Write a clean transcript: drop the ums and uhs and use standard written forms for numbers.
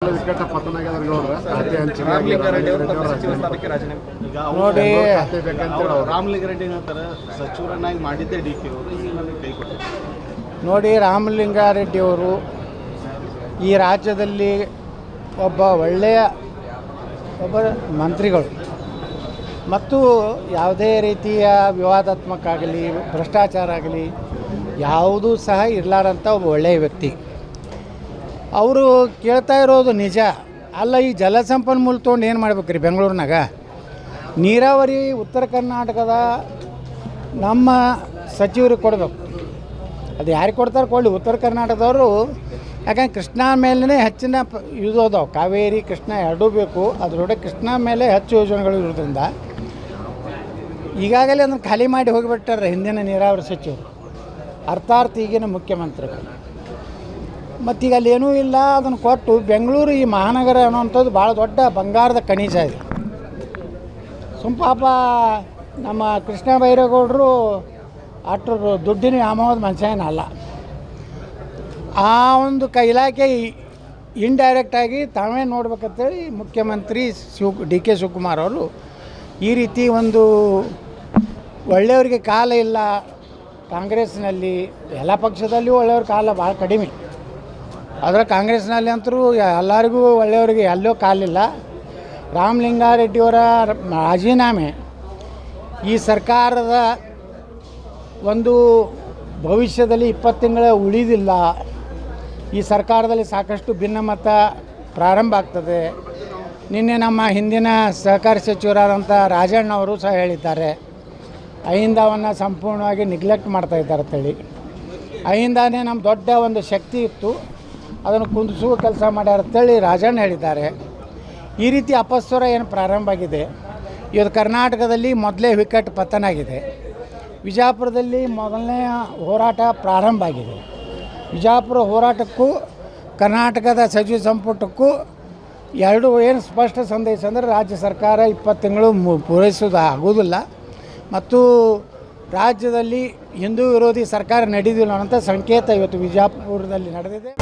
ವಿಕಟ ಪತನ ನೋಡಿ, ರಾಮಲಿಂಗಾರೆಡ್ಡಿ ಹೇಳ್ತಾರೆ ಸಚಿವರನ್ನಾಗಿ ಮಾಡಿದ್ದೆ ಡಿ ಕೆ ಅವರು ಈಗ ನನಗೆ ಕೈ ಕೊಟ್ಟಿದ್ದಾರೆ. ನೋಡಿ, ರಾಮಲಿಂಗಾರೆಡ್ಡಿಯವರು ಈ ರಾಜ್ಯದಲ್ಲಿ ಒಳ್ಳೆಯ ಮಂತ್ರಿಗಳು ಮತ್ತು ಯಾವುದೇ ರೀತಿಯ ವಿವಾದಾತ್ಮಕ ಆಗಲಿ ಭ್ರಷ್ಟಾಚಾರ ಆಗಲಿ ಯಾವುದೂ ಸಹ ಇರಲಾರಂಥ ಒಬ್ಬ ಒಳ್ಳೆಯ ವ್ಯಕ್ತಿ. ಅವರು ಕೇಳ್ತಾ ಇರೋದು ನಿಜ ಅಲ್ಲ. ಈ ಜಲಸಂಪನ್ಮೂಲ ತೊಗೊಂಡು ಏನು ಮಾಡ್ಬೇಕು ರೀ? ಬೆಂಗಳೂರಿನಾಗ ನೀರಾವರಿ ಉತ್ತರ ಕರ್ನಾಟಕದ ನಮ್ಮ ಸಚಿವರಿಗೆ ಕೊಡಬೇಕು. ಅದು ಯಾರಿಗೆ ಕೊಡ್ತಾರೆ ಕೊಡಲಿ. ಉತ್ತರ ಕರ್ನಾಟಕದವರು ಯಾಕಂದ್ರೆ ಕೃಷ್ಣ ಮೇಲೇ ಹೆಚ್ಚಿನ ಇದು ಅದಾವೆ. ಕಾವೇರಿ ಕೃಷ್ಣ ಎರಡೂ ಬೇಕು. ಅದರೊಳಗೆ ಕೃಷ್ಣ ಮೇಲೆ ಹೆಚ್ಚು ಯೋಜನೆಗಳು ಇರೋದ್ರಿಂದ ಈಗಾಗಲೇ ಅದನ್ನು ಖಾಲಿ ಮಾಡಿ ಹೋಗಿಬಿಟ್ಟಾರೆ ಹಿಂದಿನ ನೀರಾವರಿ ಸಚಿವರು, ಅರ್ಥಾತ್ ಈಗಿನ ಮುಖ್ಯಮಂತ್ರಿಗಳು. ಮತ್ತೀಗ ಅಲ್ಲೇನೂ ಇಲ್ಲ, ಅದನ್ನು ಕೊಟ್ಟು ಬೆಂಗಳೂರು ಈ ಮಹಾನಗರ ಅನ್ನುವಂಥದ್ದು ಭಾಳ ದೊಡ್ಡ ಬಂಗಾರದ ಖನಿಜ ಇದೆ. ಪಾಪ ನಮ್ಮ ಕೃಷ್ಣ ಬೈರೇಗೌಡರು ಅಷ್ಟು ದುಡ್ಡಿನ ವ್ಯಾಮೋಹದ ಮನುಷ್ಯನಲ್ಲ. ಆ ಒಂದು ಇಲಾಖೆ ಇಂಡೈರೆಕ್ಟಾಗಿ ತಾವೇ ನೋಡ್ಬೇಕಂತೇಳಿ ಮುಖ್ಯಮಂತ್ರಿ ಡಿ ಕೆ ಶಿವಕುಮಾರ್ ಅವರು ಈ ರೀತಿ ಒಂದು ಒಳ್ಳೆಯವರಿಗೆ ಕಾಲ ಇಲ್ಲ. ಕಾಂಗ್ರೆಸ್ನಲ್ಲಿ ಎಲ್ಲ ಪಕ್ಷದಲ್ಲಿಯೂ ಒಳ್ಳೆಯವ್ರ ಕಾಲ ಭಾಳ ಕಡಿಮೆ. ಆದರೆ ಕಾಂಗ್ರೆಸ್ನಲ್ಲಿ ಅಂತರೂ ಎಲ್ಲರಿಗೂ ಒಳ್ಳೆಯವರಿಗೆ ಎಲ್ಲೋ ಕಾಲಿಲ್ಲ. ರಾಮಲಿಂಗಾರೆಡ್ಡಿಯವರ ರಾಜೀನಾಮೆ ಈ ಸರ್ಕಾರದ ಒಂದು ಭವಿಷ್ಯದಲ್ಲಿ 20 ತಿಂಗಳ ಉಳಿದಿಲ್ಲ. ಈ ಸರ್ಕಾರದಲ್ಲಿ ಸಾಕಷ್ಟು ಭಿನ್ನಮತ ಪ್ರಾರಂಭ ಆಗ್ತದೆ. ನಿನ್ನೆ ನಮ್ಮ ಹಿಂದಿನ ಸಹಕಾರಿ ಸಚಿವರಾದಂಥ ರಾಜಣ್ಣ ಅವರು ಸಹ ಹೇಳಿದ್ದಾರೆ, ಅಹಿಂದವನ್ನು ಸಂಪೂರ್ಣವಾಗಿ ನೆಗ್ಲೆಕ್ಟ್ ಮಾಡ್ತಾಯಿದ್ದಾರೆ ಅಂತೇಳಿ. ಅಹಿಂದನೇ ನಮ್ಮ ದೊಡ್ಡ ಒಂದು ಶಕ್ತಿ ಇತ್ತು, ಅದನ್ನು ಕುಂದಿಸುವ ಕೆಲಸ ಮಾಡ್ಯಾರ ಅಂತೇಳಿ ರಾಜಣ್ಣ ಹೇಳಿದ್ದಾರೆ. ಈ ರೀತಿ ಅಪಸ್ವರ ಏನು ಪ್ರಾರಂಭ ಆಗಿದೆ. ಇವತ್ತು ಕರ್ನಾಟಕದಲ್ಲಿ ಮೊದಲೇ ವಿಕಟ್ ಪತನ ಆಗಿದೆ. ವಿಜಯಪುರದಲ್ಲಿ ಮೊದಲನೇ ಹೋರಾಟ ಪ್ರಾರಂಭ ಆಗಿದೆ. ವಿಜಯಪುರ ಹೋರಾಟಕ್ಕೂ ಕರ್ನಾಟಕದ ಸಚಿವ ಸಂಪುಟಕ್ಕೂ ಎರಡು ಏನು ಸ್ಪಷ್ಟ ಸಂದೇಶ ಅಂದರೆ ರಾಜ್ಯ ಸರ್ಕಾರ 20 ತಿಂಗಳು ಪೂರೈಸೋದು ಆಗೋದಿಲ್ಲ ಮತ್ತು ರಾಜ್ಯದಲ್ಲಿ ಹಿಂದೂ ವಿರೋಧಿ ಸರ್ಕಾರ ನಡೆದಿಲ್ಲ ಅನ್ನೋಂಥ ಸಂಕೇತ ಇವತ್ತು ವಿಜಯಪುರದಲ್ಲಿ ನಡೆದಿದೆ.